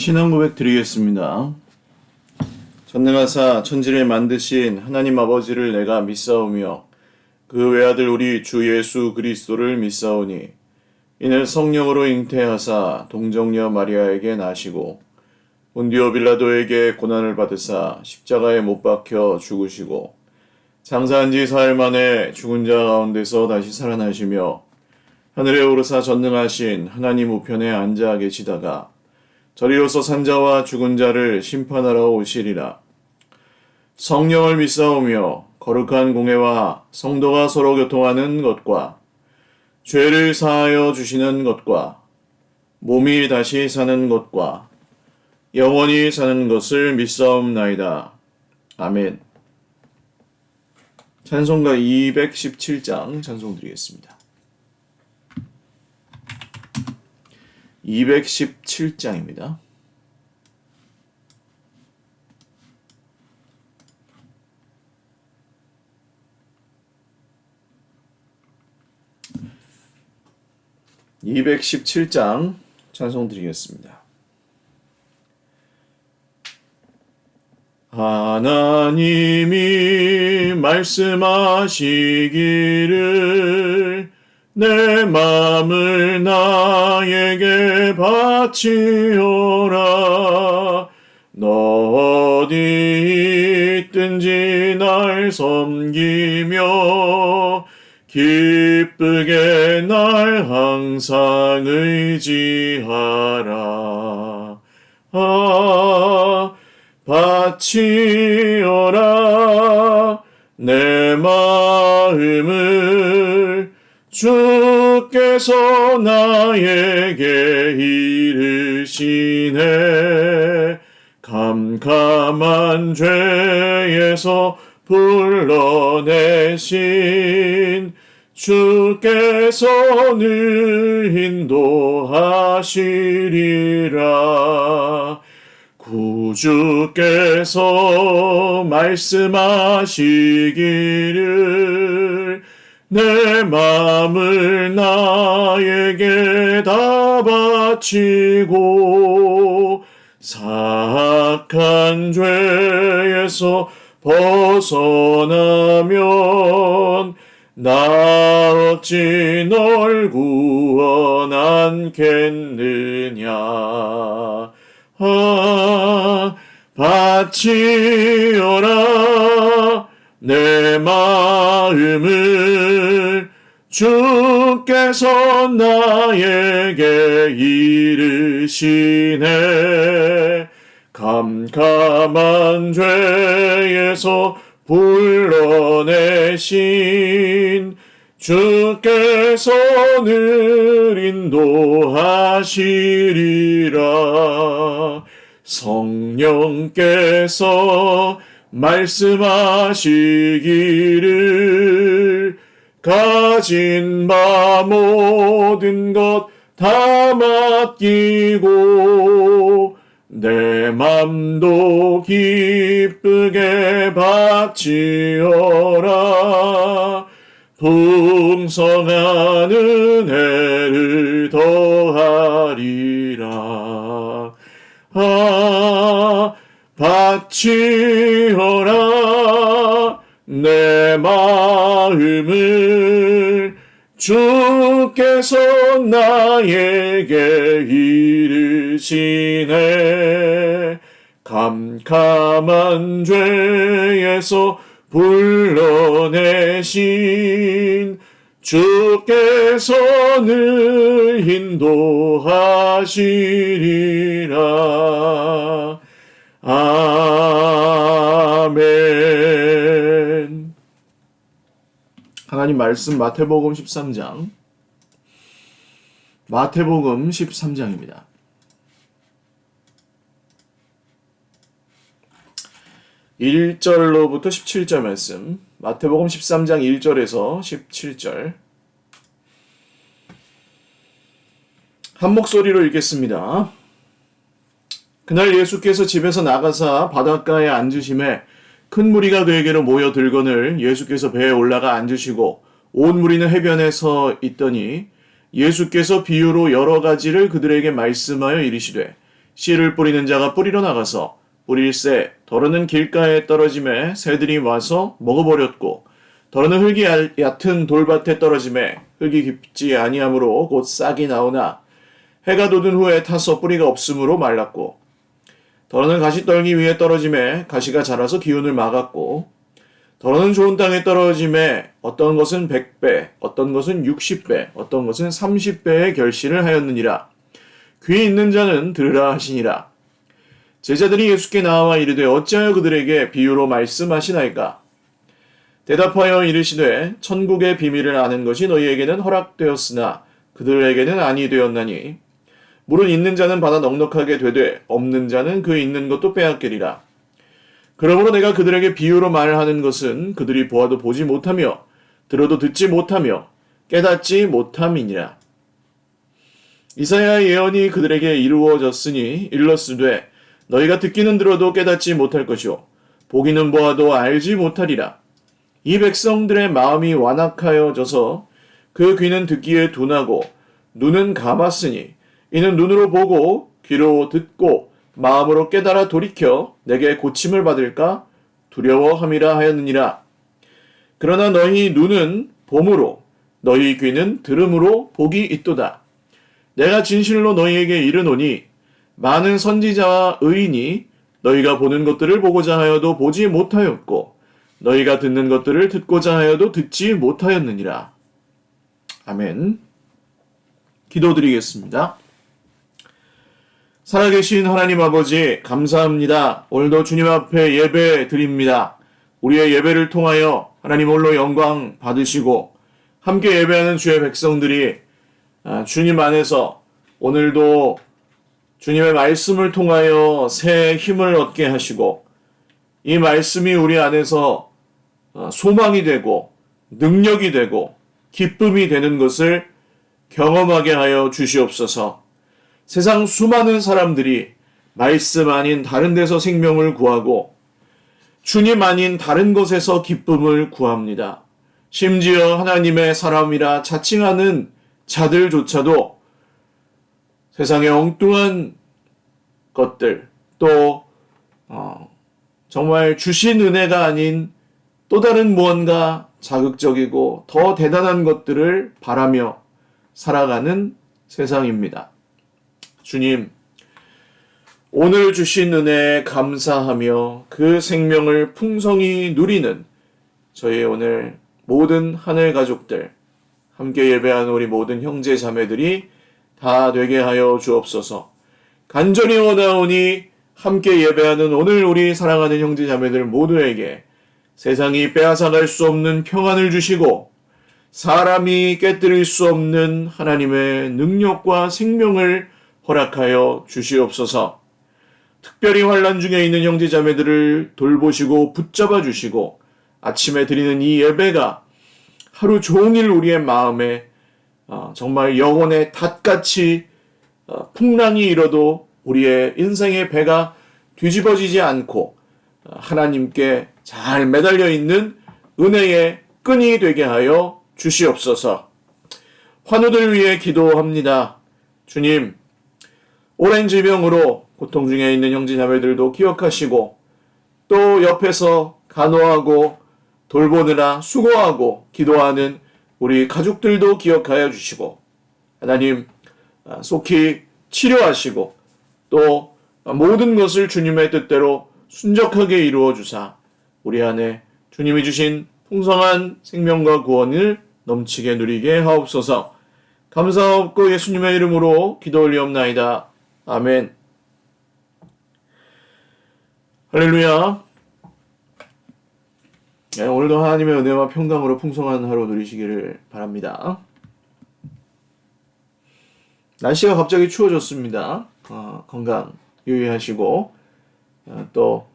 신앙 고백 드리겠습니다. 전능하사 천지를 만드신 하나님 아버지를 내가 믿사오며 그 외아들 우리 주 예수 그리스도를 믿사오니 이는 성령으로 잉태하사 동정녀 마리아에게 나시고 본디오 빌라도에게 고난을 받으사 십자가에 못 박혀 죽으시고 장사한 지 사흘 만에 죽은 자 가운데서 다시 살아나시며 하늘에 오르사 전능하신 하나님 우편에 앉아 계시다가 저리로서 산자와 죽은 자를 심판하러 오시리라. 성령을 믿사오며 거룩한 공회와 성도가 서로 교통하는 것과 죄를 사하여 주시는 것과 몸이 다시 사는 것과 영원히 사는 것을 믿사옵나이다. 아멘. 찬송가 217장 찬송 드리겠습니다. 217장입니다. (217장) 찬송 드리겠습니다. 하나님이 말씀하시기를 내 맘을 나에게 바치오라. 너 어디 있든지 날 섬기며 기쁘게 날 항상 의지하라. 바치오라 내 마음을 주께서 나에게 이르시네. 캄캄한 죄에서 불러내신 주께서 늘 인도하시리라. 구주께서 말씀하시기를 내 맘을 나에게 다 바치고 사악한 죄에서 벗어나면 나 어찌 널 구원하겠느냐. 바치오라 내 마음을 주께서 나에게 이르시네. 캄캄한 죄에서 불러내신 주께서 늘 인도하시리라. 성령께서 말씀하시기를 가진 바 모든 것 다 맡기고 내 맘도 기쁘게 바치어라. 풍성한 은혜를 더하리라. 바치어라 내 마음을 주께서 나에게 이르시네. 캄캄한 죄에서 불러내신 주께서 늘 인도하시리라. 아멘. 하나님 말씀 마태복음 13장. 마태복음 13장입니다. 1절로부터 17절 말씀. 마태복음 13장 1절에서 17절. 한 목소리로 읽겠습니다. 그날 예수께서 집에서 나가사 바닷가에 앉으심에 큰 무리가 그에게로 모여들거늘 예수께서 배에 올라가 앉으시고 온 무리는 해변에 서 있더니 예수께서 비유로 여러 가지를 그들에게 말씀하여 이르시되 씨를 뿌리는 자가 뿌리러 나가서 뿌릴새 더러는 길가에 떨어짐에 새들이 와서 먹어버렸고 더러는 흙이 얕은 돌밭에 떨어짐에 흙이 깊지 아니하므로 곧 싹이 나오나 해가 돋은 후에 타서 뿌리가 없으므로 말랐고 더러는 가시떨기 위에 떨어짐에 가시가 자라서 기운을 막았고 더러는 좋은 땅에 떨어짐에 어떤 것은 100배, 어떤 것은 60배, 어떤 것은 30배의 결실을 하였느니라. 귀 있는 자는 들으라 하시니라. 제자들이 예수께 나와 이르되 어찌하여 그들에게 비유로 말씀하시나이까? 대답하여 이르시되 천국의 비밀을 아는 것이 너희에게는 허락되었으나 그들에게는 아니 되었나니 물은 있는 자는 받아 넉넉하게 되되 없는 자는 그 있는 것도 빼앗기리라. 그러므로 내가 그들에게 비유로 말하는 것은 그들이 보아도 보지 못하며 들어도 듣지 못하며 깨닫지 못함이니라. 이사야의 예언이 그들에게 이루어졌으니 일렀으되 너희가 듣기는 들어도 깨닫지 못할 것이요 보기는 보아도 알지 못하리라. 이 백성들의 마음이 완악하여져서 그 귀는 듣기에 둔하고 눈은 감았으니 이는 눈으로 보고 귀로 듣고 마음으로 깨달아 돌이켜 내게 고침을 받을까 두려워함이라 하였느니라. 그러나 너희 눈은 봄으로 너희 귀는 들음으로 복이 있도다. 내가 진실로 너희에게 이르노니 많은 선지자와 의인이 너희가 보는 것들을 보고자 하여도 보지 못하였고 너희가 듣는 것들을 듣고자 하여도 듣지 못하였느니라. 아멘. 기도드리겠습니다. 살아계신 하나님 아버지 감사합니다. 오늘도 주님 앞에 예배 드립니다. 우리의 예배를 통하여 하나님 홀로 영광 받으시고 함께 예배하는 주의 백성들이 주님 안에서 오늘도 주님의 말씀을 통하여 새 힘을 얻게 하시고 이 말씀이 우리 안에서 소망이 되고 능력이 되고 기쁨이 되는 것을 경험하게 하여 주시옵소서. 세상 수많은 사람들이 말씀 아닌 다른 데서 생명을 구하고 주님 아닌 다른 곳에서 기쁨을 구합니다. 심지어 하나님의 사람이라 자칭하는 자들조차도 세상의 엉뚱한 것들 또 정말 주신 은혜가 아닌 또 다른 무언가 자극적이고 더 대단한 것들을 바라며 살아가는 세상입니다. 주님, 오늘 주신 은혜에 감사하며 그 생명을 풍성히 누리는 저희 오늘 모든 하늘 가족들, 함께 예배하는 우리 모든 형제 자매들이 다 되게 하여 주옵소서. 간절히 원하오니 함께 예배하는 오늘 우리 사랑하는 형제 자매들 모두에게 세상이 빼앗아갈 수 없는 평안을 주시고 사람이 깨뜨릴 수 없는 하나님의 능력과 생명을 허락하여 주시옵소서. 특별히 환난 중에 있는 형제 자매들을 돌보시고 붙잡아 주시고 아침에 드리는 이 예배가 하루 종일 우리의 마음에 정말 영혼의 닷같이 풍랑이 일어도 우리의 인생의 배가 뒤집어지지 않고 하나님께 잘 매달려 있는 은혜의 끈이 되게 하여 주시옵소서. 환우들 위해 기도합니다. 주님, 오랜 질병으로 고통 중에 있는 형제 자매들도 기억하시고 또 옆에서 간호하고 돌보느라 수고하고 기도하는 우리 가족들도 기억하여 주시고 하나님 속히 치료하시고 또 모든 것을 주님의 뜻대로 순적하게 이루어 주사 우리 안에 주님이 주신 풍성한 생명과 구원을 넘치게 누리게 하옵소서. 감사하옵고 예수님의 이름으로 기도 올리옵나이다. 아멘. 할렐루야. 오늘도 하나님의 은혜와 평강으로 풍성한 하루 누리시기를 바랍니다. 날씨가 갑자기 추워졌습니다. 건강 유의하시고 또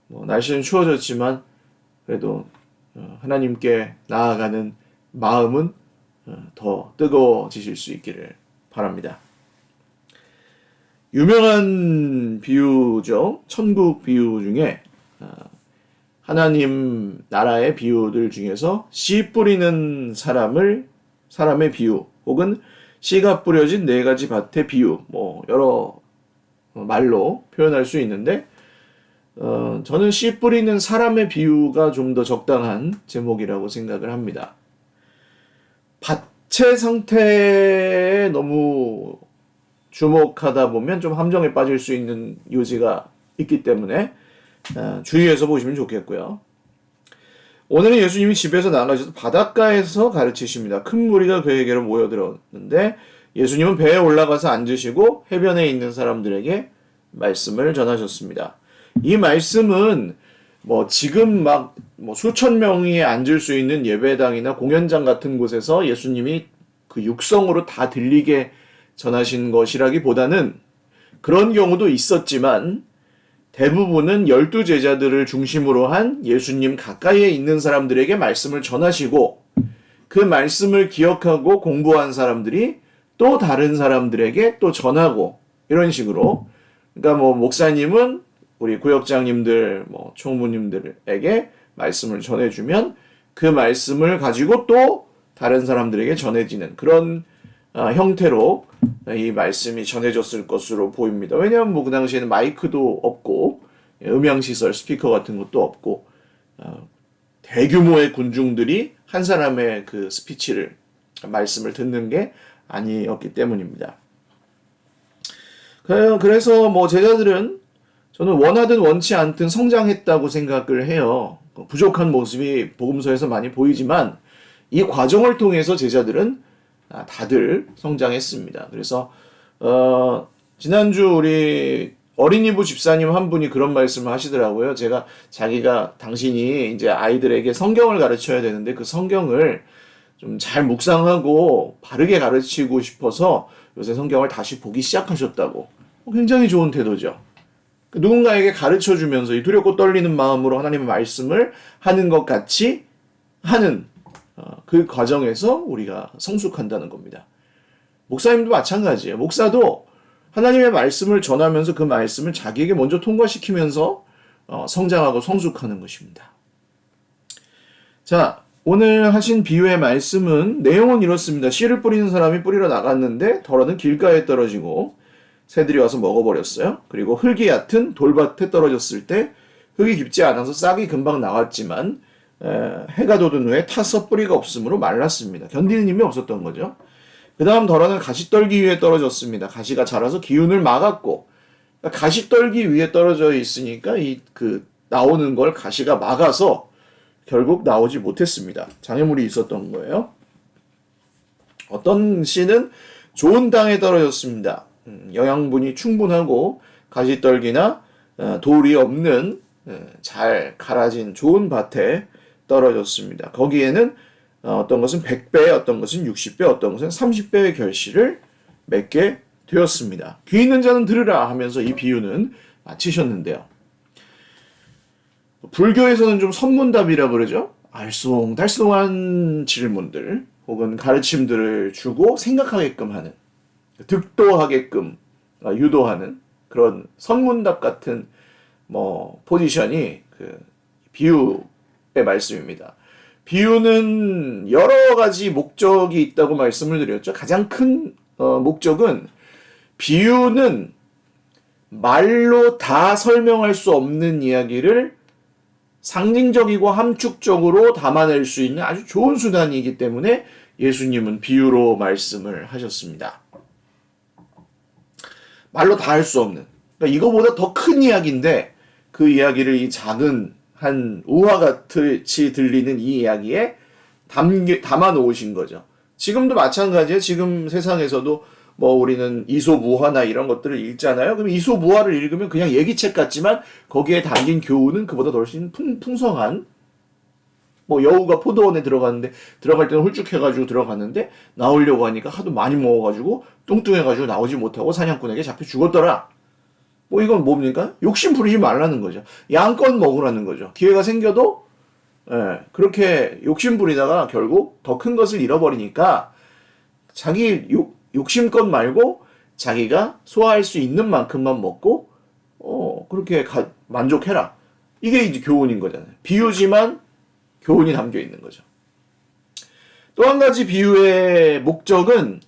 날씨는 추워졌지만 그래도 하나님께 나아가는 마음은 더 뜨거워지실 수 있기를 바랍니다. 유명한 비유죠. 천국 비유 중에 하나님 나라의 비유들 중에서 씨 뿌리는 사람의 비유 혹은 씨가 뿌려진 4가지 밭의 비유 여러 말로 표현할 수 있는데 저는 씨 뿌리는 사람의 비유가 좀 더 적당한 제목이라고 생각을 합니다. 밭의 상태에 너무 주목하다 보면 좀 함정에 빠질 수 있는 요지가 있기 때문에 주의해서 보시면 좋겠고요. 오늘은 예수님이 집에서 나가셔서 바닷가에서 가르치십니다. 큰 무리가 그에게로 모여들었는데 예수님은 배에 올라가서 앉으시고 해변에 있는 사람들에게 말씀을 전하셨습니다. 이 말씀은 지금 수천 명이 앉을 수 있는 예배당이나 공연장 같은 곳에서 예수님이 그 육성으로 다 들리게 전하신 것이라기보다는 그런 경우도 있었지만 대부분은 12제자들을 중심으로 한 예수님 가까이에 있는 사람들에게 말씀을 전하시고 그 말씀을 기억하고 공부한 사람들이 또 다른 사람들에게 또 전하고 이런 식으로 그러니까 목사님은 우리 구역장님들 총무님들에게 말씀을 전해주면 그 말씀을 가지고 또 다른 사람들에게 전해지는 그런 형태로 이 말씀이 전해졌을 것으로 보입니다. 왜냐하면 그 당시에는 마이크도 없고 음향시설, 스피커 같은 것도 없고 대규모의 군중들이 한 사람의 그 스피치를 말씀을 듣는 게 아니었기 때문입니다. 그래서 제자들은 저는 원하든 원치 않든 성장했다고 생각을 해요. 부족한 모습이 복음서에서 많이 보이지만 이 과정을 통해서 제자들은 다들 성장했습니다. 그래서 지난주 우리 어린이부 집사님 한 분이 그런 말씀을 하시더라고요. 자기가 당신이 이제 아이들에게 성경을 가르쳐야 되는데 그 성경을 좀 잘 묵상하고 바르게 가르치고 싶어서 요새 성경을 다시 보기 시작하셨다고. 굉장히 좋은 태도죠. 누군가에게 가르쳐주면서 이 두렵고 떨리는 마음으로 하나님의 말씀을 하는 것 같이 하는 그 과정에서 우리가 성숙한다는 겁니다. 목사님도 마찬가지예요. 목사도 하나님의 말씀을 전하면서 그 말씀을 자기에게 먼저 통과시키면서 성장하고 성숙하는 것입니다. 자, 오늘 하신 비유의 말씀은 내용은 이렇습니다. 씨를 뿌리는 사람이 뿌리러 나갔는데 덜어는 길가에 떨어지고 새들이 와서 먹어버렸어요. 그리고 흙이 얕은 돌밭에 떨어졌을 때 흙이 깊지 않아서 싹이 금방 나왔지만 해가 돋은 후에 타서 뿌리가 없으므로 말랐습니다. 견디는 힘이 없었던 거죠. 그 다음 덜어는 가시떨기 위에 떨어졌습니다. 가시가 자라서 기운을 막았고 가시떨기 위에 떨어져 있으니까 나오는 걸 가시가 막아서 결국 나오지 못했습니다. 장애물이 있었던 거예요. 어떤 씨는 좋은 땅에 떨어졌습니다. 영양분이 충분하고 가시떨기나 돌이 없는 잘 갈아진 좋은 밭에 떨어졌습니다. 거기에는 어떤 것은 100배, 어떤 것은 60배, 어떤 것은 30배의 결실을 맺게 되었습니다. 귀 있는 자는 들으라 하면서 이 비유는 마치셨는데요. 불교에서는 좀 선문답이라 그러죠. 알쏭달쏭한 질문들 혹은 가르침들을 주고 생각하게끔 하는 득도하게끔 유도하는 그런 선문답 같은 포지션이 비유의 말씀입니다. 비유는 여러 가지 목적이 있다고 말씀을 드렸죠. 가장 큰 목적은 비유는 말로 다 설명할 수 없는 이야기를 상징적이고 함축적으로 담아낼 수 있는 아주 좋은 수단이기 때문에 예수님은 비유로 말씀을 하셨습니다. 말로 다 할 수 없는. 그러니까 이거보다 더 큰 이야기인데 그 이야기를 이 작은 한 우화 같이 들리는 이 이야기에 담아 놓으신 거죠. 지금도 마찬가지예요. 지금 세상에서도 우리는 이솝우화나 이런 것들을 읽잖아요. 그럼 이솝우화를 읽으면 그냥 얘기책 같지만 거기에 담긴 교훈은 그보다 훨씬 풍성한 여우가 포도원에 들어갔는데 들어갈 때는 홀쭉해가지고 들어갔는데 나오려고 하니까 하도 많이 먹어가지고 뚱뚱해가지고 나오지 못하고 사냥꾼에게 잡혀 죽었더라. 이건 뭡니까? 욕심 부리지 말라는 거죠. 양껏 먹으라는 거죠. 기회가 생겨도 그렇게 욕심 부리다가 결국 더 큰 것을 잃어버리니까 자기 욕심껏 말고 자기가 소화할 수 있는 만큼만 먹고 그렇게 만족해라. 이게 이제 교훈인 거잖아요. 비유지만 교훈이 담겨 있는 거죠. 또 한 가지 비유의 목적은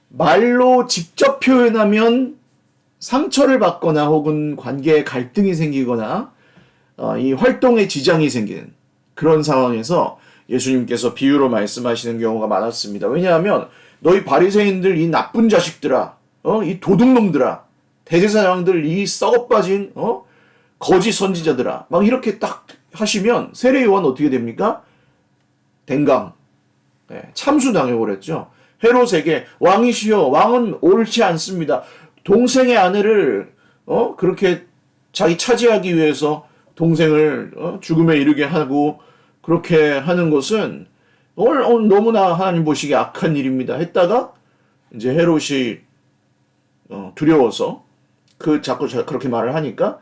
말로 직접 표현하면 상처를 받거나 혹은 관계에 갈등이 생기거나 이 활동에 지장이 생기는 그런 상황에서 예수님께서 비유로 말씀하시는 경우가 많았습니다. 왜냐하면 너희 바리새인들 이 나쁜 자식들아, 이 도둑놈들아, 대제사장들 이 썩어빠진 거짓 선지자들아, 막 이렇게 딱 하시면 세례 요한 어떻게 됩니까? 댕강, 참수당해 버렸죠. 헤롯에게 왕이시여, 왕은 옳지 않습니다. 동생의 아내를 그렇게 자기 차지하기 위해서 동생을 죽음에 이르게 하고 그렇게 하는 것은 너무나 하나님 보시기에 악한 일입니다. 했다가 이제 헤롯이 두려워서 자꾸 그렇게 말을 하니까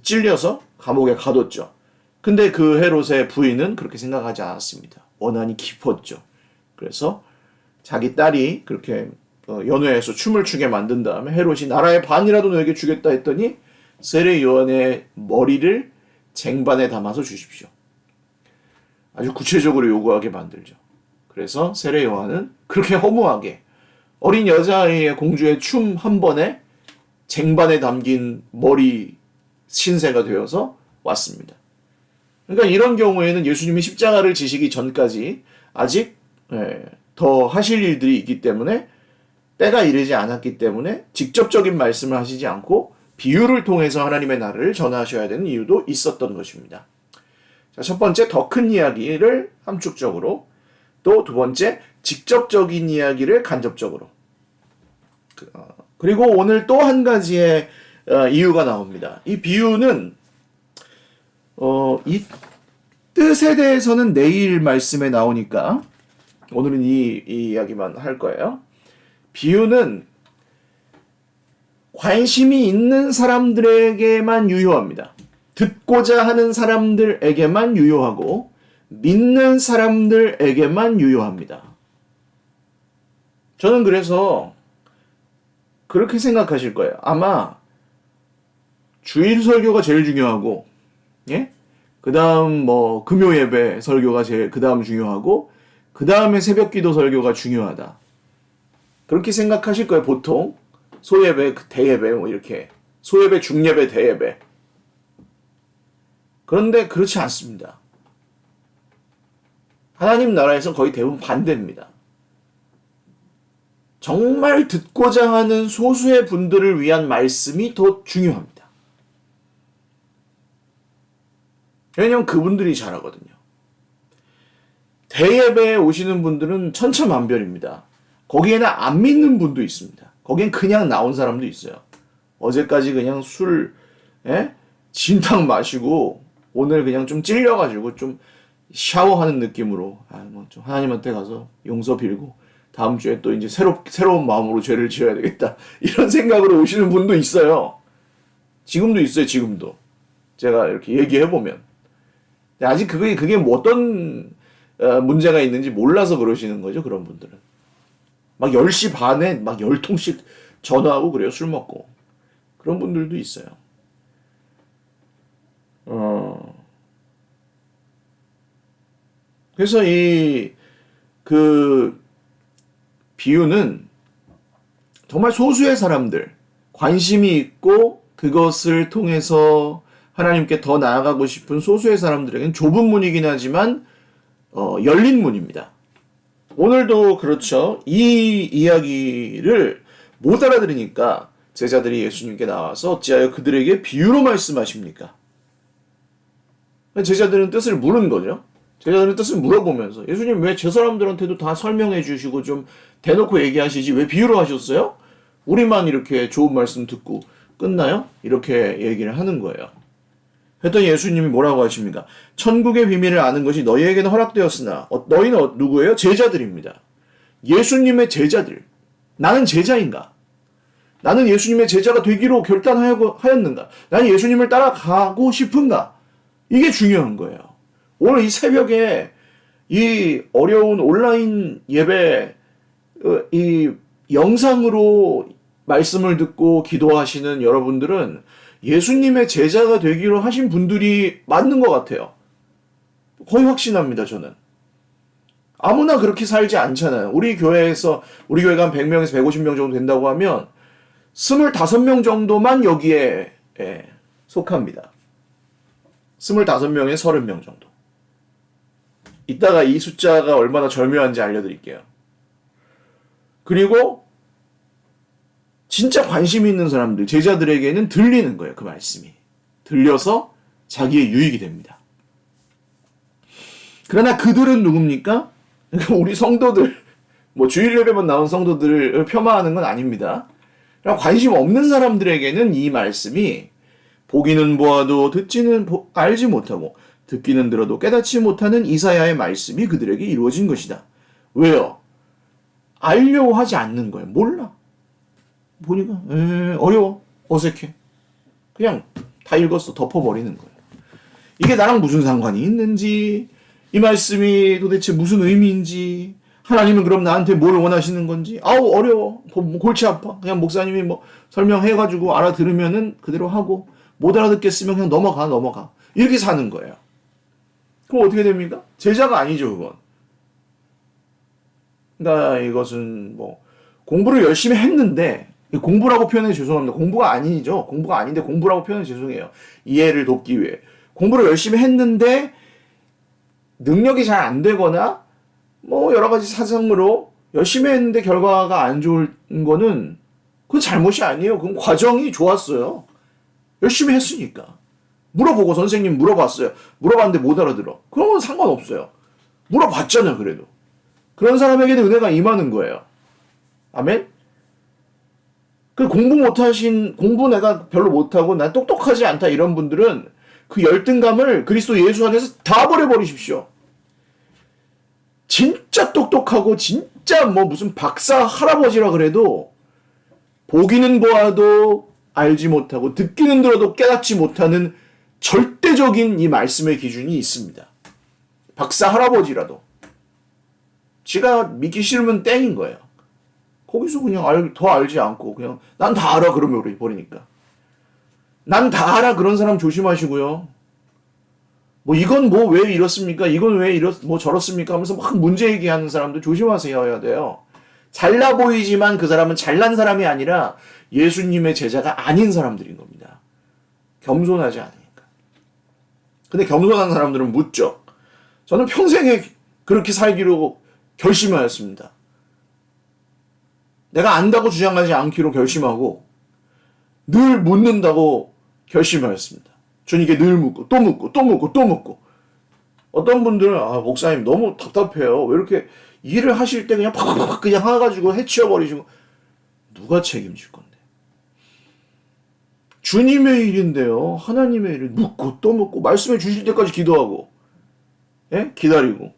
찔려서 감옥에 가뒀죠. 근데 그 헤롯의 부인은 그렇게 생각하지 않았습니다. 원한이 깊었죠. 그래서 자기 딸이 그렇게 연회에서 춤을 추게 만든 다음에 헤롯이 나라의 반이라도 너에게 주겠다 했더니 세례 요한의 머리를 쟁반에 담아서 주십시오. 아주 구체적으로 요구하게 만들죠. 그래서 세례 요한은 그렇게 허무하게 어린 여자아이의 공주의 춤 한 번에 쟁반에 담긴 머리 신세가 되어서 왔습니다. 그러니까 이런 경우에는 예수님이 십자가를 지시기 전까지 아직 더 하실 일들이 있기 때문에 때가 이르지 않았기 때문에 직접적인 말씀을 하시지 않고 비유를 통해서 하나님의 나라를 전하셔야 되는 이유도 있었던 것입니다. 자, 첫 번째 더 큰 이야기를 함축적으로, 또 두 번째 직접적인 이야기를 간접적으로. 그리고 오늘 또 한 가지의 이유가 나옵니다. 이 비유는 이 뜻에 대해서는 내일 말씀에 나오니까 오늘은 이 이야기만 할 거예요. 비유는 관심이 있는 사람들에게만 유효합니다. 듣고자 하는 사람들에게만 유효하고 믿는 사람들에게만 유효합니다. 저는 그래서 그렇게 생각하실 거예요. 아마 주일 설교가 제일 중요하고, 그 다음 금요 예배 설교가 그 다음 중요하고, 그 다음에 새벽 기도 설교가 중요하다. 그렇게 생각하실 거예요, 보통. 소예배, 대예배, 이렇게. 소예배, 중예배, 대예배. 그런데 그렇지 않습니다. 하나님 나라에서 거의 대부분 반대입니다. 정말 듣고자 하는 소수의 분들을 위한 말씀이 더 중요합니다. 왜냐하면 그분들이 잘하거든요. 대예배에 오시는 분들은 천차만별입니다. 거기에는 안 믿는 분도 있습니다. 거기엔 그냥 나온 사람도 있어요. 어제까지 그냥 술, 진탕 마시고 오늘 그냥 좀 찔려가지고 좀 샤워하는 느낌으로 좀 하나님한테 가서 용서 빌고 다음 주에 또 이제 새로운 마음으로 죄를 지어야 되겠다 이런 생각으로 오시는 분도 있어요. 지금도 있어요. 지금도 제가 이렇게 얘기해 보면 아직 그게 뭐 어떤 문제가 있는지 몰라서 그러시는 거죠. 그런 분들은 막 10시 반에 막 10통씩 전화하고 그래요. 술 먹고 그런 분들도 있어요. 그래서 그 비유는 정말 소수의 사람들, 관심이 있고 그것을 통해서 하나님께 더 나아가고 싶은 소수의 사람들에게는 좁은 문이긴 하지만 열린 문입니다. 오늘도 그렇죠. 이 이야기를 못 알아들으니까 제자들이 예수님께 나와서 어찌하여 그들에게 비유로 말씀하십니까? 제자들은 뜻을 물은 거죠. 제자들은 뜻을 물어보면서 예수님 왜 저 사람들한테도 다 설명해 주시고 좀 대놓고 얘기하시지 왜 비유로 하셨어요? 우리만 이렇게 좋은 말씀 듣고 끝나요? 이렇게 얘기를 하는 거예요. 했더니 예수님이 뭐라고 하십니까? 천국의 비밀을 아는 것이 너희에게는 허락되었으나 너희는 누구예요? 제자들입니다. 예수님의 제자들. 나는 제자인가? 나는 예수님의 제자가 되기로 결단하였는가? 나는 예수님을 따라가고 싶은가? 이게 중요한 거예요. 오늘 이 새벽에 이 어려운 온라인 예배 이 영상으로 말씀을 듣고 기도하시는 여러분들은 예수님의 제자가 되기로 하신 분들이 맞는 것 같아요. 거의 확신합니다, 저는. 아무나 그렇게 살지 않잖아요. 우리 교회가 한 100명에서 150명 정도 된다고 하면 25명 정도만 여기에 속합니다. 25명에 30명 정도. 이따가 이 숫자가 얼마나 절묘한지 알려드릴게요. 그리고 진짜 관심 있는 사람들, 제자들에게는 들리는 거예요. 그 말씀이. 들려서 자기의 유익이 됩니다. 그러나 그들은 누굽니까? 우리 성도들, 뭐 주일 예배만 나온 성도들을 폄하하는 건 아닙니다. 관심 없는 사람들에게는 이 말씀이 보기는 보아도 듣지는 알지 못하고 듣기는 들어도 깨닫지 못하는 이사야의 말씀이 그들에게 이루어진 것이다. 왜요? 알려고 하지 않는 거예요. 몰라. 보니까 어려워. 어색해. 그냥 다 읽었어. 덮어버리는 거예요. 이게 나랑 무슨 상관이 있는지, 이 말씀이 도대체 무슨 의미인지, 하나님은 그럼 나한테 뭘 원하시는 건지, 아우 어려워. 골치 아파. 그냥 목사님이 뭐 설명해가지고 알아들으면은 그대로 하고, 못 알아듣겠으면 그냥 넘어가. 이렇게 사는 거예요. 그럼 어떻게 됩니까? 제자가 아니죠, 그건. 그러니까 이것은 뭐 공부를 열심히 했는데, 공부라고 표현해 죄송합니다. 공부가 아니죠. 공부가 아닌데 공부라고 표현해 죄송해요. 이해를 돕기 위해. 공부를 열심히 했는데 능력이 잘 안 되거나 뭐 여러 가지 사정으로 열심히 했는데 결과가 안 좋은 거는 그건 잘못이 아니에요. 그건 과정이 좋았어요. 열심히 했으니까. 물어보고 선생님 물어봤어요. 물어봤는데 못 알아들어. 그런 건 상관없어요. 물어봤잖아요, 그래도. 그런 사람에게는 은혜가 임하는 거예요. 아멘? 그 공부 내가 별로 못하고 난 똑똑하지 않다 이런 분들은 그 열등감을 그리스도 예수 안에서 다 버려버리십시오. 진짜 똑똑하고 진짜 뭐 무슨 박사 할아버지라 그래도 보기는 보아도 알지 못하고 듣기는 들어도 깨닫지 못하는 절대적인 이 말씀의 기준이 있습니다. 박사 할아버지라도 지가 믿기 싫으면 땡인 거예요. 거기서 그냥 더 알지 않고 그냥 난 다 알아 그러면 버리니까. 난 다 알아 그런 사람 조심하시고요. 뭐 이건 뭐 왜 이렇습니까? 이건 왜 뭐 저렇습니까? 하면서 막 문제 얘기하는 사람들 조심하세요 해야 돼요. 잘나 보이지만 그 사람은 잘난 사람이 아니라 예수님의 제자가 아닌 사람들인 겁니다. 겸손하지 않으니까. 근데 겸손한 사람들은 묻죠. 저는 평생에 그렇게 살기로 결심하였습니다. 내가 안다고 주장하지 않기로 결심하고 늘 묻는다고 결심하였습니다. 주님께 늘 묻고 또 묻고 또 묻고 또 묻고. 어떤 분들은 목사님 너무 답답해요. 왜 이렇게 일을 하실 때 그냥 팍팍팍 그냥 해가지고 해치워버리시고. 누가 책임질 건데. 주님의 일인데요. 하나님의 일을 묻고 또 묻고 말씀해 주실 때까지 기도하고 기다리고.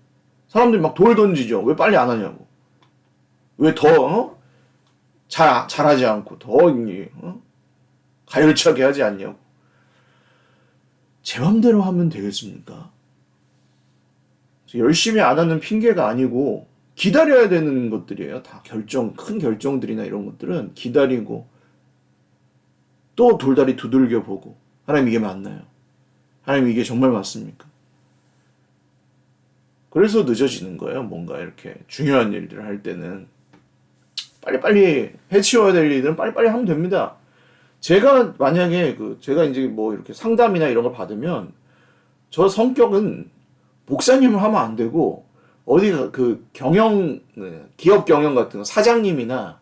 사람들이 막 돌 던지죠. 왜 빨리 안 하냐고. 왜 더 잘하지 않고 더 가열차게 하지 않냐고. 제 맘대로 하면 되겠습니까? 열심히 안 하는 핑계가 아니고 기다려야 되는 것들이에요. 다 큰 결정들이나 이런 것들은 기다리고 또 돌다리 두들겨 보고 하나님 이게 맞나요? 하나님 이게 정말 맞습니까? 그래서 늦어지는 거예요. 뭔가 이렇게 중요한 일들을 할 때는 빨리빨리 해치워야 될 일들은 빨리빨리 하면 됩니다. 제가 만약에 제가 이제 뭐 이렇게 상담이나 이런 걸 받으면 저 성격은 목사님을 하면 안 되고 어디 기업 경영 같은 거 사장님이나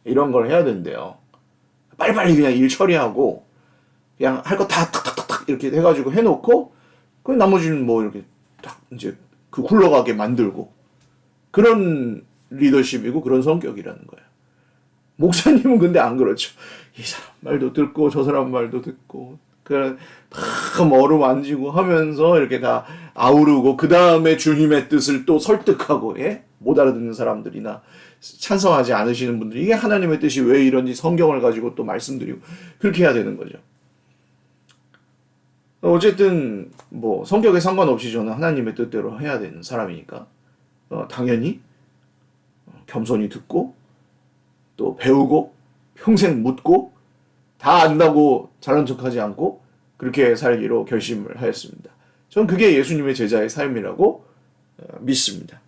이런 걸 해야 된대요. 빨리빨리 그냥 일 처리하고 그냥 할 거 다 탁탁탁탁 이렇게 해가지고 해놓고 그 나머지는 뭐 이렇게 딱 이제 굴러가게 만들고 그런 리더십이고 그런 성격이라는 거예요. 목사님은 근데 안 그렇죠. 이 사람 말도 듣고 저 사람 말도 듣고 그냥 다 어루만지고 하면서 이렇게 다 아우르고 그 다음에 주님의 뜻을 또 설득하고 못 알아듣는 사람들이나 찬성하지 않으시는 분들이 이게 하나님의 뜻이 왜 이런지 성경을 가지고 또 말씀드리고 그렇게 해야 되는 거죠. 어쨌든 뭐 성격에 상관없이 저는 하나님의 뜻대로 해야 되는 사람이니까 당연히 겸손히 듣고 또 배우고 평생 묻고 다 안다고 잘난 척하지 않고 그렇게 살기로 결심을 하였습니다. 저는 그게 예수님의 제자의 삶이라고 믿습니다.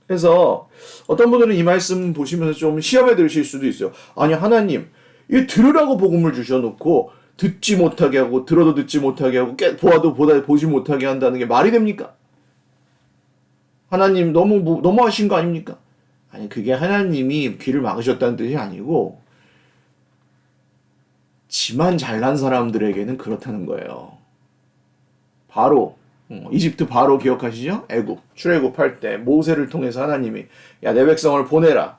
그래서 어떤 분들은 이 말씀 보시면서 좀 시험에 들으실 수도 있어요. 아니 하나님, 이 들으라고 복음을 주셔놓고 듣지 못하게 하고 들어도 듣지 못하게 하고 보아도 보지 못하게 한다는 게 말이 됩니까? 하나님 너무하신 거 아닙니까? 아니 그게 하나님이 귀를 막으셨다는 뜻이 아니고 지만 잘난 사람들에게는 그렇다는 거예요. 바로 이집트 바로 기억하시죠? 애굽 출애굽할 때 모세를 통해서 하나님이 야 내 백성을 보내라.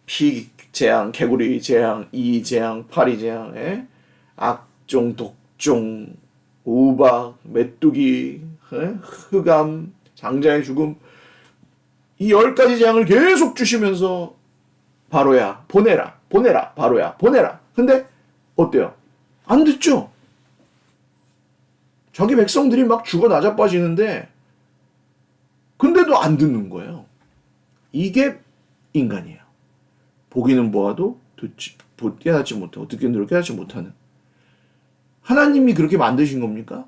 피 재앙, 개구리 재앙, 이 재앙, 파리 재앙, 악종, 독종, 우박, 메뚜기, 흑암, 장자의 죽음 이 10가지 재앙을 계속 주시면서 바로야 보내라 바로야 보내라. 근데 어때요? 안 듣죠? 자기 백성들이 막 죽어 나자빠지는데 근데도 안 듣는 거예요. 이게 인간이에요. 보기는 보아도 깨닫지 못하고 듣기는 들어 깨닫지 못하는. 하나님이 그렇게 만드신 겁니까?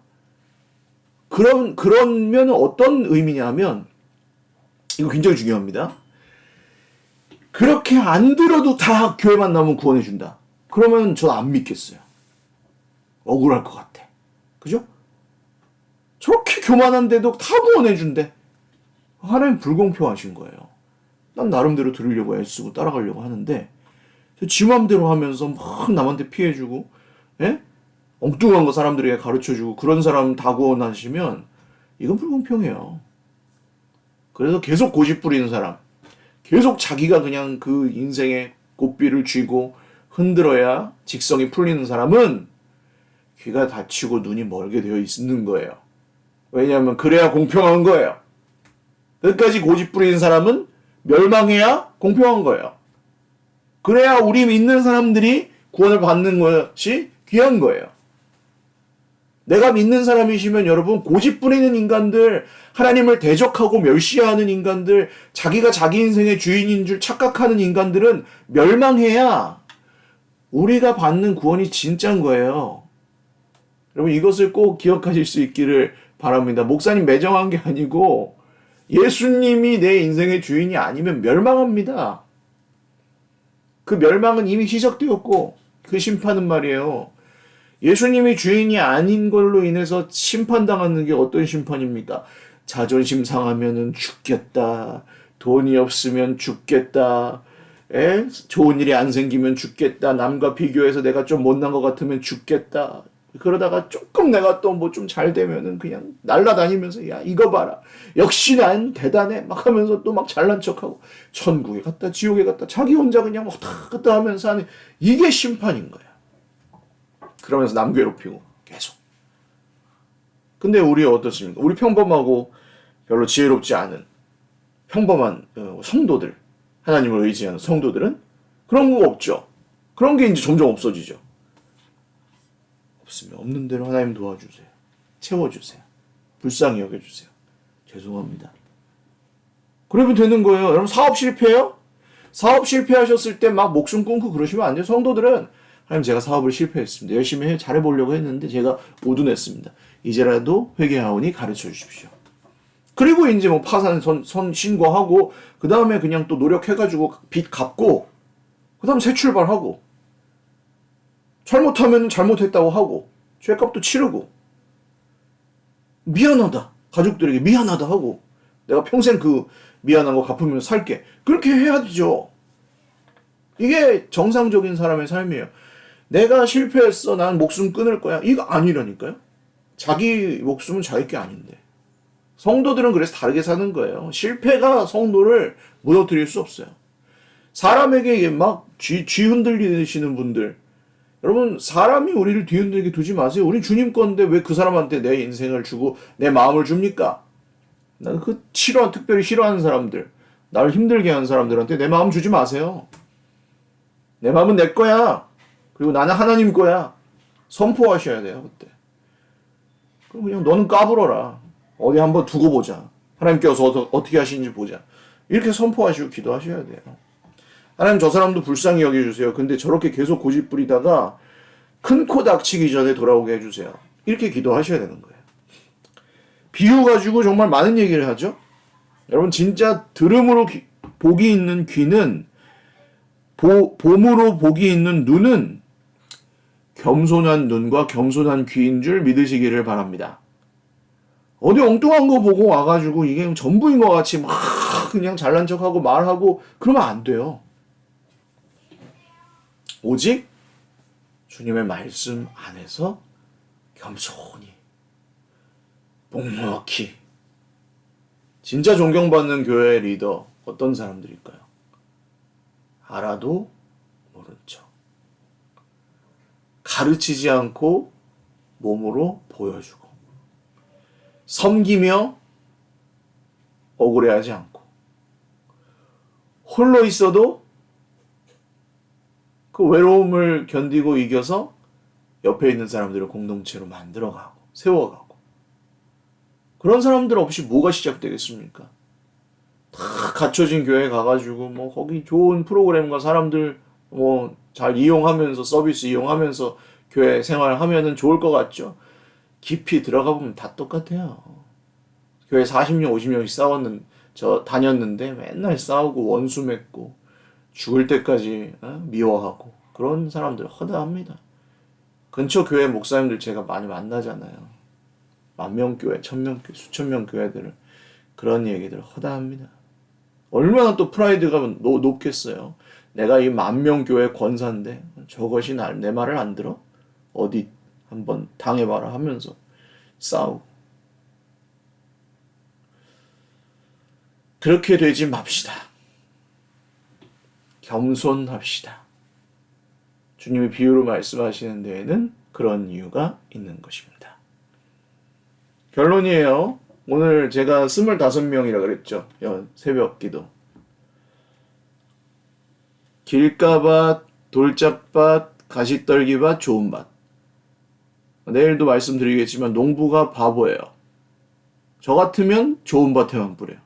그러면 어떤 의미냐면 이거 굉장히 중요합니다. 그렇게 안 들어도 다 교회만 나오면 구원해 준다. 그러면 전 안 믿겠어요. 억울할 것 같아. 그죠? 저렇게 교만한데도 다 구원해 준대. 하나님 불공평하신 거예요. 난 나름대로 들으려고 애쓰고 따라가려고 하는데 지 맘대로 하면서 막 남한테 피해주고 엉뚱한 거 사람들에게 가르쳐주고 그런 사람 다 구원하시면 이건 불공평해요. 그래서 계속 고집 부리는 사람, 계속 자기가 그냥 그 인생의 고삐를 쥐고 흔들어야 직성이 풀리는 사람은 귀가 닫히고 눈이 멀게 되어 있는 거예요. 왜냐하면 그래야 공평한 거예요. 끝까지 고집 부리는 사람은 멸망해야 공평한 거예요. 그래야 우리 믿는 사람들이 구원을 받는 것이 귀한 거예요. 내가 믿는 사람이시면 여러분 고집 부리는 인간들, 하나님을 대적하고 멸시하는 인간들, 자기가 자기 인생의 주인인 줄 착각하는 인간들은 멸망해야 우리가 받는 구원이 진짜인 거예요. 여러분 이것을 꼭 기억하실 수 있기를 바랍니다. 목사님 매정한 게 아니고 예수님이 내 인생의 주인이 아니면 멸망합니다. 그 멸망은 이미 시작되었고 그 심판은 말이에요. 예수님이 주인이 아닌 걸로 인해서 심판당하는 게 어떤 심판입니까? 자존심 상하면은 죽겠다. 돈이 없으면 죽겠다. 좋은 일이 안 생기면 죽겠다. 남과 비교해서 내가 좀 못난 것 같으면 죽겠다. 그러다가 조금 내가 또 뭐 좀 잘 되면은 그냥 날라다니면서 야 이거 봐라. 역시 난 대단해. 막 하면서 또 막 잘난 척하고 천국에 갔다 지옥에 갔다 자기 혼자 그냥 왔다 갔다 하면서 하는 이게 심판인 거야. 그러면서 남 괴롭히고 계속. 근데 우리 어떻습니까? 우리 평범하고 별로 지혜롭지 않은 평범한 성도들, 하나님을 의지하는 성도들은 그런 거 없죠. 그런 게 이제 점점 없어지죠. 없으면 없는 대로 하나님 도와주세요. 채워주세요. 불쌍히 여겨주세요. 죄송합니다. 그러면 되는 거예요. 여러분 사업 실패해요? 사업 실패하셨을 때 막 목숨 끊고 그러시면 안 돼요. 성도들은 하나님 제가 사업을 실패했습니다. 열심히 잘해보려고 했는데 제가 우둔했습니다. 이제라도 회개하오니 가르쳐 주십시오. 그리고 이제 뭐 파산 선 신고하고 그 다음에 그냥 또 노력해가지고 빚 갚고 그 다음 새 출발하고 잘못하면 잘못했다고 하고 죄값도 치르고 미안하다 가족들에게 미안하다 하고 내가 평생 그 미안한 거 갚으면서 살게 그렇게 해야죠. 이게 정상적인 사람의 삶이에요. 내가 실패했어 난 목숨 끊을 거야 이거 아니라니까요. 자기 목숨은 자기 게 아닌데 성도들은 그래서 다르게 사는 거예요. 실패가 성도를 무너뜨릴 수 없어요. 사람에게 막 쥐 흔들리시는 분들 여러분 사람이 우리를 뒤흔들게 두지 마세요. 우리 주님 건데 왜 그 사람한테 내 인생을 주고 내 마음을 줍니까? 나는 특별히 싫어하는 사람들 나를 힘들게 하는 사람들한테 내 마음 주지 마세요. 내 마음은 내 거야. 그리고 나는 하나님 거야. 선포하셔야 돼요. 그때. 그럼 그냥 너는 까불어라. 어디 한번 두고 보자. 하나님께서 어떻게 하시는지 보자. 이렇게 선포하시고 기도하셔야 돼요. 하나님 저 사람도 불쌍히 여겨주세요. 근데 저렇게 계속 고집 부리다가 큰 코 닥치기 전에 돌아오게 해주세요. 이렇게 기도하셔야 되는 거예요. 비유 가지고 정말 많은 얘기를 하죠. 여러분 진짜 들음으로 복이 있는 귀는 봄으로 복이 있는 눈은 겸손한 눈과 겸손한 귀인 줄 믿으시기를 바랍니다. 어디 엉뚱한 거 보고 와가지고 이게 전부인 것 같이 막 그냥 잘난 척하고 말하고 그러면 안 돼요. 오직 주님의 말씀 안에서 겸손히 묵묵히. 진짜 존경받는 교회의 리더 어떤 사람들일까요? 알아도 모른 척. 가르치지 않고 몸으로 보여주고. 섬기며 억울해하지 않고. 홀로 있어도 그 외로움을 견디고 이겨서 옆에 있는 사람들을 공동체로 만들어가고 세워가고. 그런 사람들 없이 뭐가 시작되겠습니까? 다 갖춰진 교회 가가지고 뭐 거기 좋은 프로그램과 사람들 뭐 잘 이용하면서 서비스 이용하면서 교회 생활하면은 좋을 것 같죠. 깊이 들어가 보면 다 똑같아요. 교회 40년 50년씩 다녔는데 맨날 싸우고 원수 맺고 죽을 때까지 미워하고 그런 사람들 허다합니다. 근처 교회 목사님들 제가 많이 만나잖아요. 만명교회, 천명교회, 수천명 교회들을 그런 얘기들 허다합니다. 얼마나 또 프라이드가 높겠어요. 내가 이 만명교회 권사인데 저것이 내 말을 안 들어? 어디 한번 당해봐라 하면서 싸우고. 그렇게 되지 맙시다. 겸손합시다. 주님이 비유로 말씀하시는 데에는 그런 이유가 있는 것입니다. 결론이에요. 오늘 제가 25명이라 그랬죠. 새벽 기도. 길가밭, 돌짝밭, 가시떨기밭, 좋은 밭. 내일도 말씀드리겠지만 농부가 바보예요. 저 같으면 좋은 밭에만 뿌려요.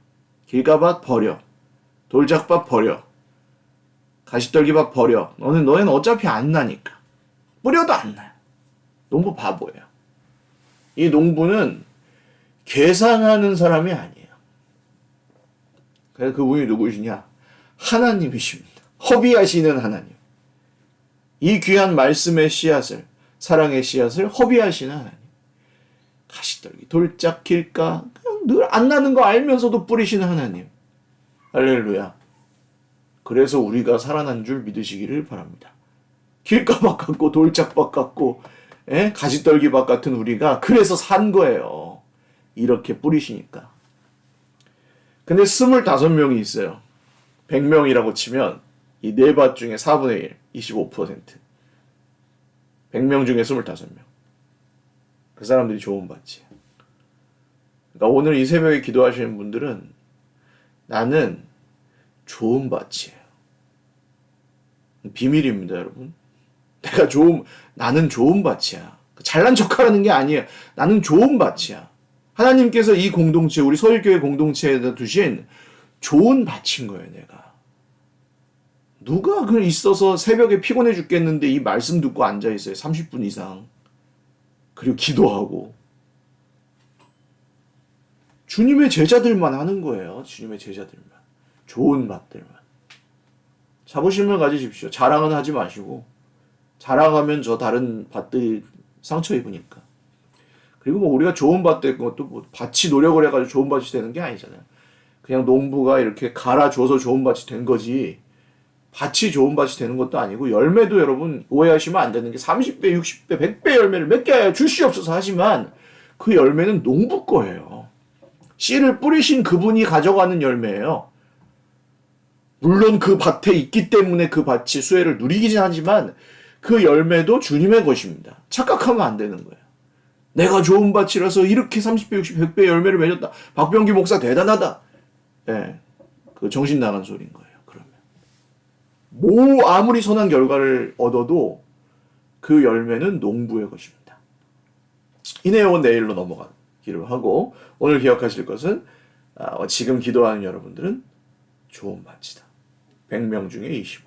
길가밭 버려. 돌짝밭 버려. 가시떨기밭 버려. 너는 어차피 안 나니까. 뿌려도 안 나요. 농부 바보예요. 이 농부는 계산하는 사람이 아니에요. 그래서 그분이 누구시냐? 하나님이십니다. 허비하시는 하나님. 이 귀한 말씀의 씨앗을, 사랑의 씨앗을 허비하시는 하나님. 가시떨기, 돌짝, 길가, 늘 안 나는 거 알면서도 뿌리시는 하나님. 할렐루야. 그래서 우리가 살아난 줄 믿으시기를 바랍니다. 길가밭 같고 돌짝밭 같고 가시떨기밭 같은 우리가 그래서 산 거예요. 이렇게 뿌리시니까. 근데 25명이 있어요. 100명이라고 치면 이 네 밭 중에 4분의 1, 25%. 100명 중에 25명. 그 사람들이 좋은 밭이에요. 그러니까 오늘 이 새벽에 기도하시는 분들은 나는 좋은 밭이에요. 비밀입니다, 여러분. 나는 좋은 밭이야. 잘난 척하라는 게 아니에요. 나는 좋은 밭이야. 하나님께서 이 공동체, 우리 서울교회 공동체에다 두신 좋은 밭인 거예요, 내가. 누가 있어서 새벽에 피곤해 죽겠는데 이 말씀 듣고 앉아있어요. 30분 이상. 그리고 기도하고. 주님의 제자들만 하는 거예요. 주님의 제자들만. 좋은 밭들만. 자부심을 가지십시오. 자랑은 하지 마시고. 자랑하면 저 다른 밭들이 상처 입으니까. 그리고 뭐 우리가 좋은 밭 된 것도 뭐 밭이 노력을 해가지고 좋은 밭이 되는 게 아니잖아요. 그냥 농부가 이렇게 갈아줘서 좋은 밭이 된 거지. 밭이 좋은 밭이 되는 것도 아니고 열매도 여러분 오해하시면 안 되는 게 30배, 60배, 100배 열매를 몇 개 주시옵소서 하지만 그 열매는 농부 거예요. 씨를 뿌리신 그분이 가져가는 열매예요. 물론 그 밭에 있기 때문에 그 밭이 수혜를 누리긴 하지만 그 열매도 주님의 것입니다. 착각하면 안 되는 거예요. 내가 좋은 밭이라서 이렇게 30배, 60배, 100배 열매를 맺었다. 박병기 목사 대단하다. 그 정신 나간 소리인 거예요. 아무리 선한 결과를 얻어도 그 열매는 농부의 것입니다. 이 내용은 내일로 넘어가기로 하고 오늘 기억하실 것은 지금 기도하는 여러분들은 좋은 밭이다. 100명 중에 25%.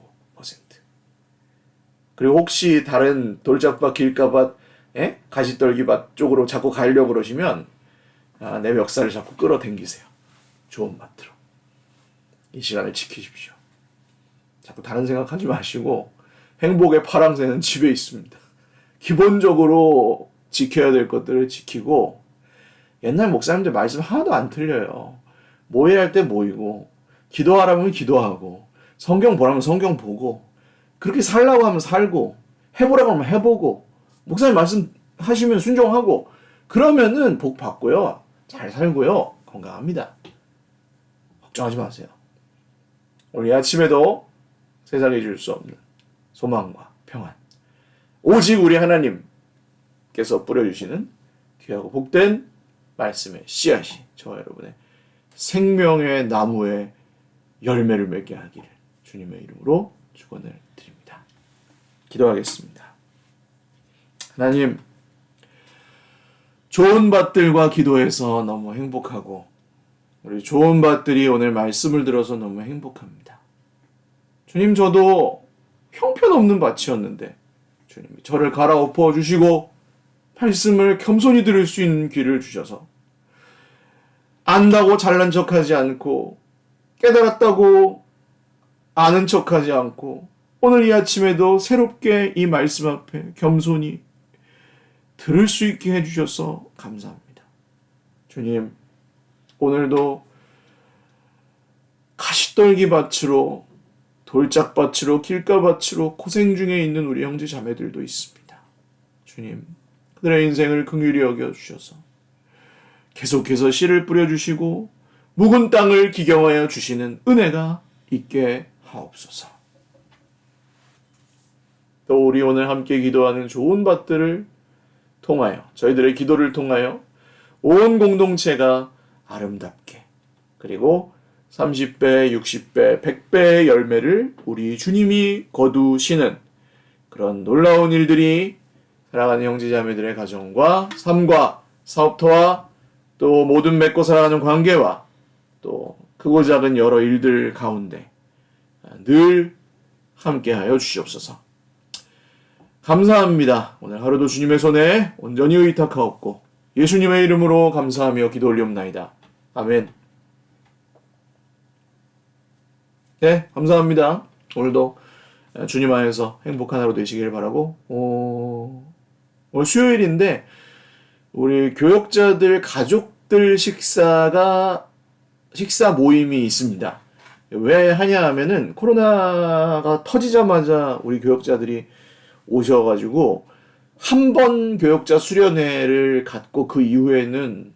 그리고 혹시 다른 돌짝밭, 길가밭, 가시떨기밭 쪽으로 자꾸 가려고 그러시면 내 멱살을 자꾸 끌어당기세요. 좋은 밭으로 이 시간을 지키십시오. 자꾸 다른 생각하지 마시고 행복의 파랑새는 집에 있습니다. 기본적으로 지켜야 될 것들을 지키고 옛날 목사님들 말씀 하나도 안 틀려요. 모여야 할 때 모이고 기도하라면 기도하고 성경 보라면 성경 보고 그렇게 살라고 하면 살고 해보라고 하면 해보고 목사님 말씀하시면 순종하고 그러면은 복 받고요. 잘 살고요. 건강합니다. 걱정하지 마세요. 오늘 아침에도 세상에 줄 수 없는 소망과 평안 오직 우리 하나님께서 뿌려주시는 귀하고 복된 말씀의 씨앗이 저와 여러분의 생명의 나무에 열매를 맺게 하기를 주님의 이름으로 축원을 드립니다. 기도하겠습니다. 하나님, 좋은 밭들과 기도해서 너무 행복하고 우리 좋은 밭들이 오늘 말씀을 들어서 너무 행복합니다. 주님, 저도 형편없는 밭이었는데 주님이 저를 갈아엎어 주시고 말씀을 겸손히 들을 수 있는 귀를 주셔서 안다고 잘난 척하지 않고 깨달았다고 아는 척하지 않고 오늘 이 아침에도 새롭게 이 말씀 앞에 겸손히 들을 수 있게 해주셔서 감사합니다. 주님, 오늘도 가시떨기 밭으로 돌짝밭으로 길가밭으로 고생 중에 있는 우리 형제 자매들도 있습니다. 주님, 그들의 인생을 긍휼히 여겨주셔서 계속해서 씨를 뿌려주시고 묵은 땅을 기경하여 주시는 은혜가 있게 하옵소서. 또 우리 오늘 함께 기도하는 좋은 밭들을 통하여 저희들의 기도를 통하여 온 공동체가 아름답게 그리고 30배, 60배, 100배의 열매를 우리 주님이 거두시는 그런 놀라운 일들이 사랑하는 형제자매들의 가정과 삶과 사업터와 또 모든 맺고 살아가는 관계와 또 크고 작은 여러 일들 가운데 늘 함께하여 주시옵소서. 감사합니다. 오늘 하루도 주님의 손에 온전히 의탁하옵고 예수님의 이름으로 감사하며 기도 올리옵나이다. 아멘. 네, 감사합니다. 오늘도 주님 안에서 행복한 하루 되시길 바라고 오늘 수요일인데 우리 교역자들 가족들 식사 모임이 있습니다. 왜 하냐 하면은 코로나가 터지자마자 우리 교역자들이 오셔가지고 한 번 교역자 수련회를 갖고 그 이후에는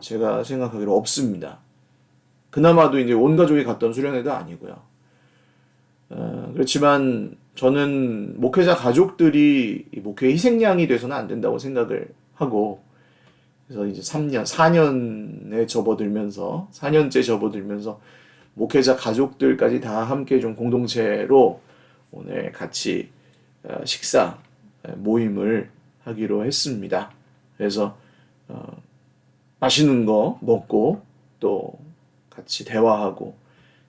제가 생각하기로 없습니다. 그나마도 이제 온 가족이 갔던 수련회도 아니고요. 그렇지만 저는 목회자 가족들이 목회의 희생양이 돼서는 안 된다고 생각을 하고 그래서 이제 4년째 접어들면서 목회자 가족들까지 다 함께 좀 공동체로 오늘 같이 식사 모임을 하기로 했습니다. 그래서 맛있는 거 먹고 또 같이 대화하고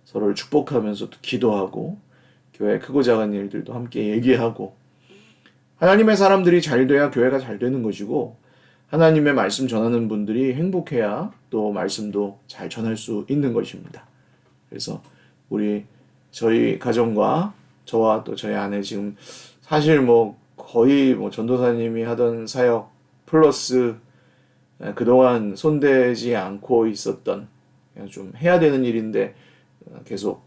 서로를 축복하면서 또 기도하고 교회 크고 작은 일들도 함께 얘기하고 하나님의 사람들이 잘 돼야 교회가 잘 되는 것이고 하나님의 말씀 전하는 분들이 행복해야 또 말씀도 잘 전할 수 있는 것입니다. 그래서 저희 가정과 저와 또 저희 아내 지금 사실 거의 전도사님이 하던 사역 플러스 그동안 손대지 않고 있었던 그냥 좀 해야 되는 일인데 계속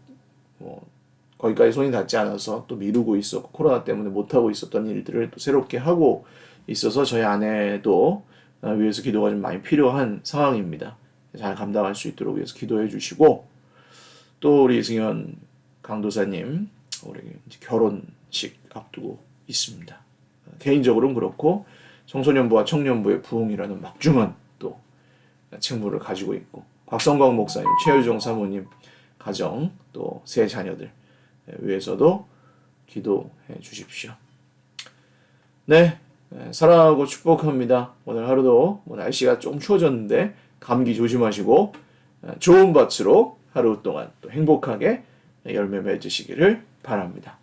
거기까지 손이 닿지 않아서 또 미루고 있었고 코로나 때문에 못하고 있었던 일들을 또 새롭게 하고 있어서 저희 아내도 위해서 기도가 좀 많이 필요한 상황입니다. 잘 감당할 수 있도록 위해서 기도해 주시고 또 우리 승현 강도사님 우리 결혼식 앞두고 있습니다. 개인적으로는 그렇고 청소년부와 청년부의 부흥이라는 막중한 또 책무를 가지고 있고 곽성광 목사님, 최유정 사모님 가정 또 세 자녀들 위해서도 기도해 주십시오. 네, 사랑하고 축복합니다. 오늘 하루도 날씨가 좀 추워졌는데 감기 조심하시고 좋은 밭으로 하루 동안 또 행복하게 열매 맺으시기를 바랍니다.